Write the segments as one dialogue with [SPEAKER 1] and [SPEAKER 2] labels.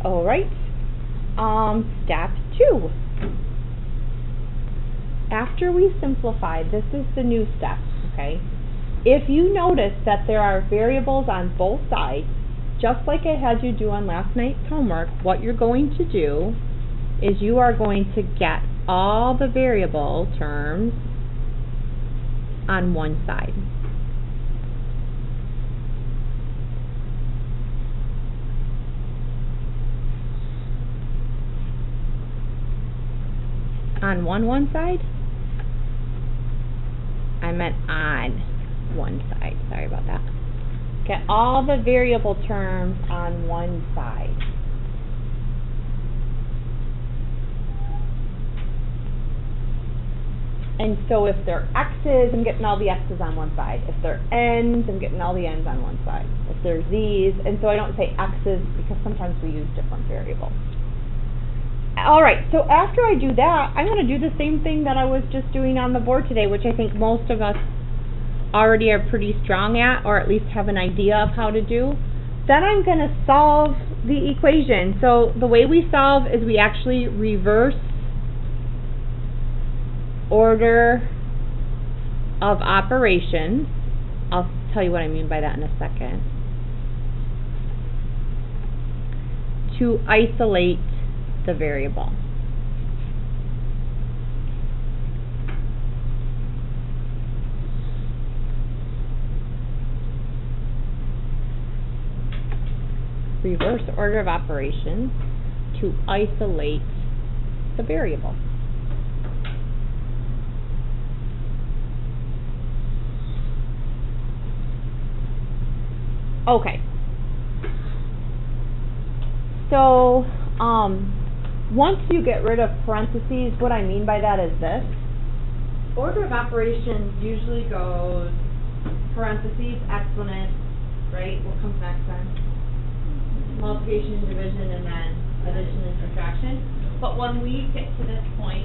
[SPEAKER 1] All right. Step 2. After we simplified, this is the new step, okay? If you notice that there are variables on both sides, just like I had you do on last night's homework, what you're going to do is you are going to get all the variable terms on one side. On one side? I meant on one side. Sorry about that. Get all the variable terms on one side. And so if they're x's, I'm getting all the x's on one side. If they're n's, I'm getting all the n's on one side. If they're z's, and so I don't say x's because sometimes we use different variables. All right, so after I do that, I'm going to do the same thing that I was just doing on the board today, which I think most of us already are pretty strong at, or at least have an idea of how to do. Then I'm going to solve the equation. So the way we solve is we actually reverse order of operations. I'll tell you what I mean by that in a second. To isolate the variable. Reverse order of operations to isolate the variable. Okay. So, once you get rid of parentheses, what I mean by that is this. Order of operations usually goes parentheses, exponent, right? What comes next then? Multiplication, division, and then addition and subtraction. But when we get to this point,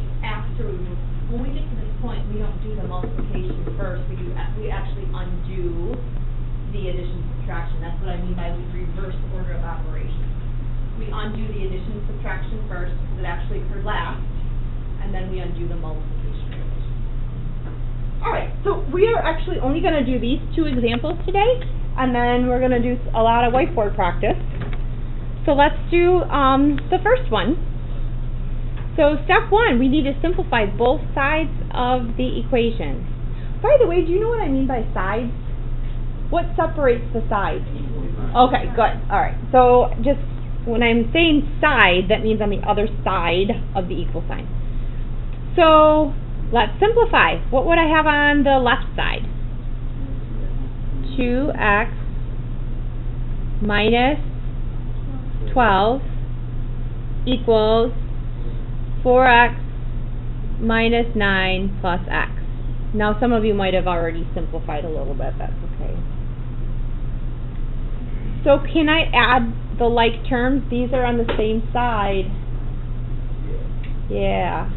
[SPEAKER 1] when we get to this point, we don't do the multiplication first. We actually undo the addition and subtraction. That's what I mean by we reverse order of operations. We undo the addition and subtraction first because it actually occurred last, and then we undo the multiplication. All right, so we are actually only going to do these 2 examples today, and then we're going to do a lot of whiteboard practice. So let's do the first one. So step 1, we need to simplify both sides of the equation. By the way, do you know what I mean by sides? What separates the sides? Okay, good. All right, so just when I'm saying side, that means on the other side of the equal sign. So let's simplify. What would I have on the left side? 2x minus 12 equals 4x minus 9 plus x. Now some of you might have already simplified a little bit. That's okay. So can I add the like terms? These are on the same side. Yeah.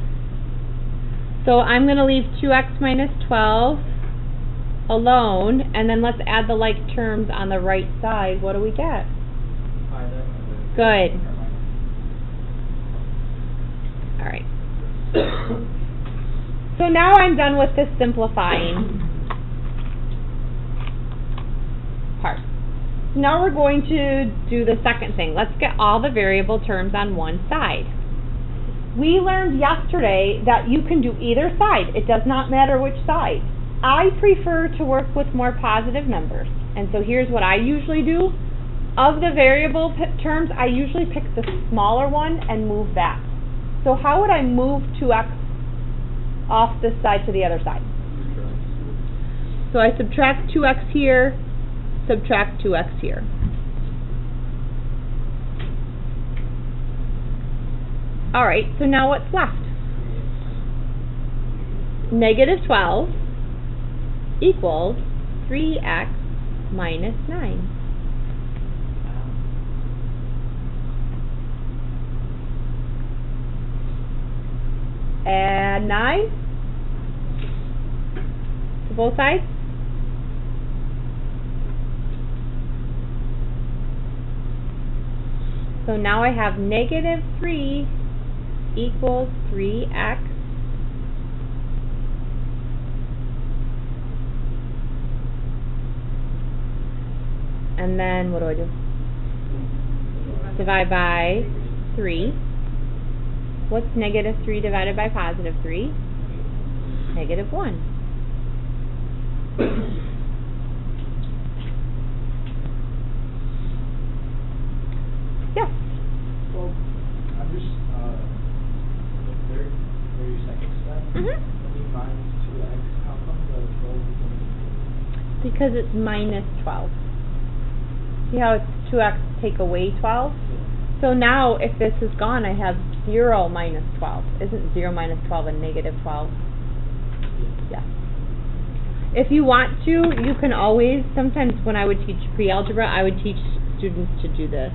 [SPEAKER 1] So I'm going to leave 2x minus 12 alone, and then let's add the like terms on the right side. What do we get? Good. All right. So now I'm done with this simplifying part. Now we're going to do the second thing. Let's get all the variable terms on one side. We learned yesterday that you can do either side. It does not matter which side. I prefer to work with more positive numbers. And so here's what I usually do. Of the variable terms, I usually pick the smaller one and move that. So how would I move 2x off this side to the other side? So I subtract 2x here, subtract 2x here. All right, so now what's left? Negative 12 equals 3x minus 9. Add 9 to both sides. So now I have negative 3 equals 3x and then what do? Divide by 3. What's negative 3 divided by positive 3? Negative 1. Yes?
[SPEAKER 2] Well, I'm just, the third, 32nd step, when you minus 2x, how come the 12 becomes 4?
[SPEAKER 1] Because it's minus 12. See how it's 2x take away 12? So now, if this is gone, I have 0 minus 12. Isn't 0 minus 12 a negative 12? Yes. If you want to, you can always, sometimes when I would teach pre-algebra, I would teach students to do this.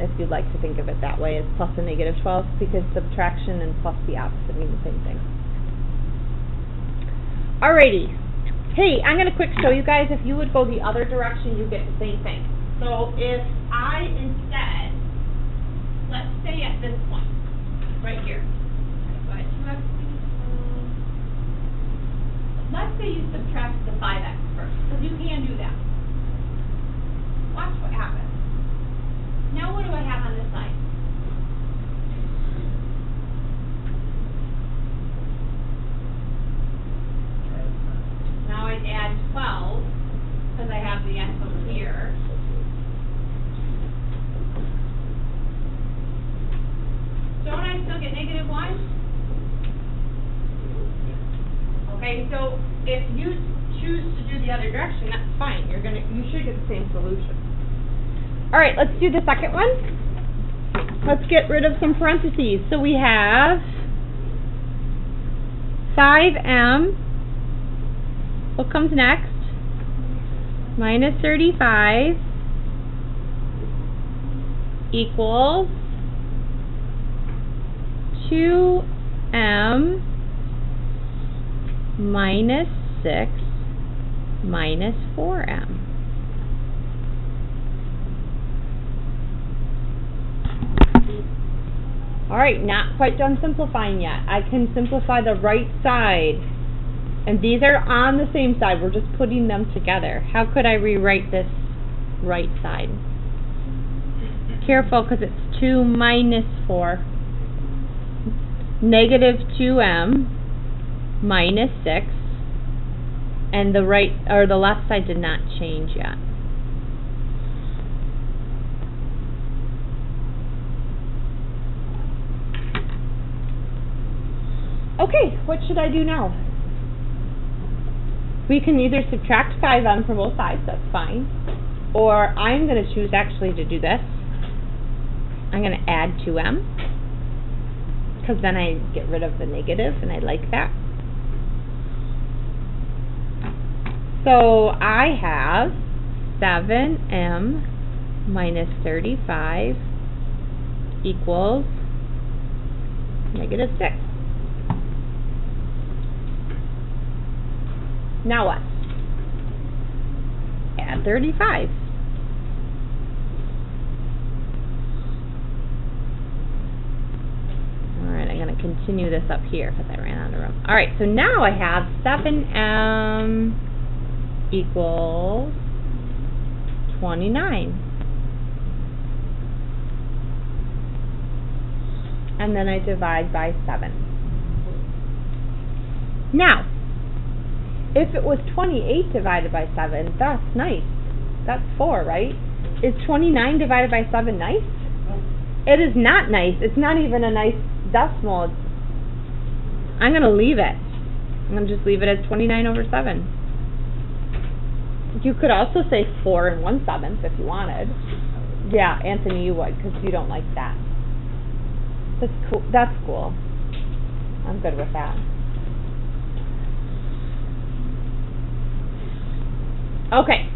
[SPEAKER 1] If you'd like to think of it that way, as plus a negative 12, because subtraction and plus the opposite mean the same thing. Alrighty. Hey, I'm going to quick show you guys, if you would go the other direction, you get the same thing. So if I instead, let's say at this point, right here, let's say you subtract the 5x first, because you can do that. Watch what happens. Now what do I have on this side? Now I'd add 12, because I have the x over here. Don't I still get negative 1? Okay, so if you choose to do the other direction, that's fine. You should get the same solution. Alright, let's do the second one. Let's get rid of some parentheses. So we have 5m. What comes next? Minus 35 equals 2m minus 6 minus 4m. Alright, not quite done simplifying yet. I can simplify the right side. And these are on the same side. We're just putting them together. How could I rewrite this right side? Careful, because it's 2 minus 4. Negative 2m minus 6. And the right, or the left side did not change yet. Okay, what should I do now? We can either subtract 5m from both sides, that's fine. Or I'm going to choose actually to do this. I'm going to add 2m. Because then I get rid of the negative, and I like that. So I have 7m minus 35 equals negative 6. Now what? Add 35. Alright, I'm going to continue this up here because I ran out of room. Alright, so now I have 7m equals 29. And then I divide by 7. Now, if it was 28 divided by 7, that's nice. That's 4, right? Is 29 divided by 7 nice? It is not nice. It's not even a nice decimal. I'm going to leave it. I'm going to just leave it as 29 over 7. You could also say 4 1/7 if you wanted. Yeah, Anthony, you would, because you don't like that. That's cool. That's cool. I'm good with that. Okay.